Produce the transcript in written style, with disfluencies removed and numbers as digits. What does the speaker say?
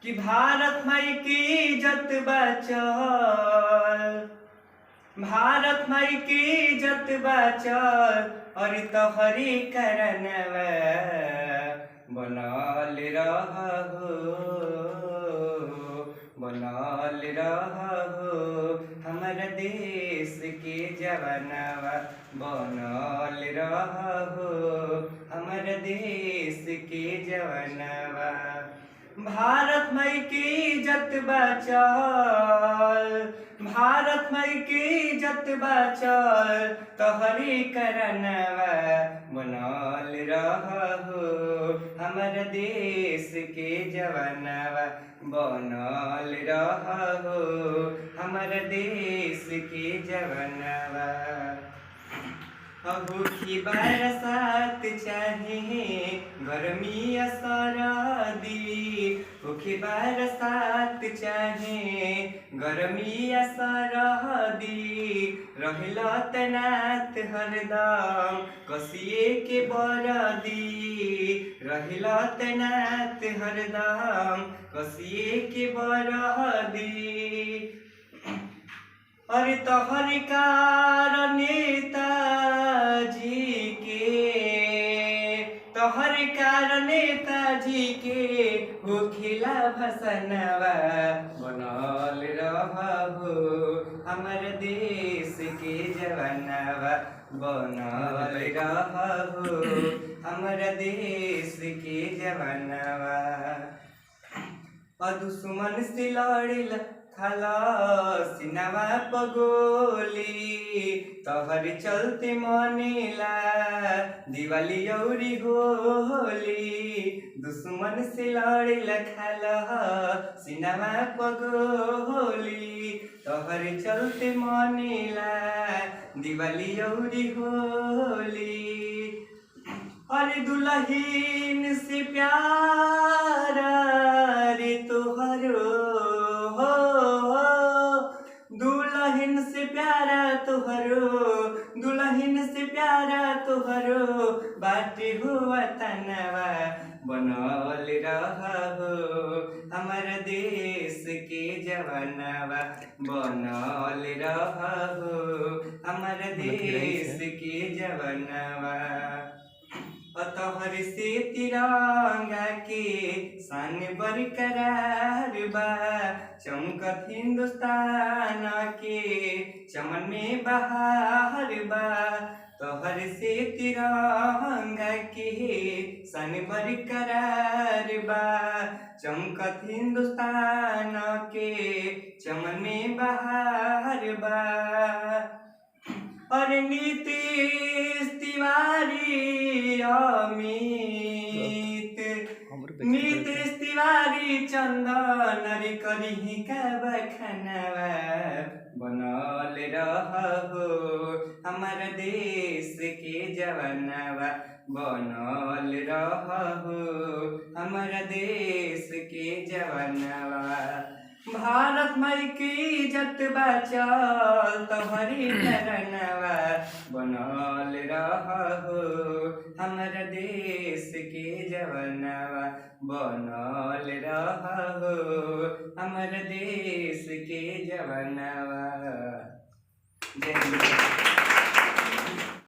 कि भारत माई की इज्जत बचल, भारत माई की इज्जत बचल और तोहरी करनवा बनल रहू, बनल रहू हमर देश के जवानवा, बनल रहू हमर देश के जवानवा। भारत माई की इज्जत बचल, भारत माई की इज्जत बचल तोहरी करनवा बनल रहू हमर देश के जवानवा, बनल रहू हमर देश के जवानवा। अबू की बरसात चाहे गर्मी या सरदी, भूखी बरसात चाहे गर्मी या सरदी, रहिला तैनात हरदम कसिए के बरदी, रहिला तैनात हरदम कसिए के बरदी। अरे तोहर कारण नेताजी के, तोहर कारण नेताजी के होखिला भसनवा, बनल रहू हमर देश के जवानवा, बनल रहू हमर देश के जवानवा। दुश्मन से लड़िल खाला सिनवा पगोली, तोहर चलते मनेला दिवाली औरी होली, दुश्मन से लड़िल खाला सिनवा पगोली, तोहर चलते मनेला दिवाली औरी होली। अरे दुल्हन से प्यारा रे तोहरो, दुल्हन से प्यारा तोहरो, दुल्हन से प्यारा तोहरो बाटे हुआ तनवा, बनल रहू हमर देश के जवानवा, बनल रहू हमर देश के जवानवा। तोहर से तिरंगा के शान बरकरार बा, चमकत हिंदुस्तान के चमन में बहार बा, तोहर से तिरंगा के शान बरकरार बा, चमकत हिंदुस्तान के चमन में बहार बा। और नीतीश तिवारी अमित, नीतीश तिवारी चंदन रे करिही का बखनवा, बनल रहू हमर देश के जवानवा, बनल रहू हमर देश के जवानवा। भारत माई की इज्जत बचल तोहरी करनवा, बनल रहू हमर देश के जवानवा, बनल रहू हमर देश के जवानवा। जय हिंद।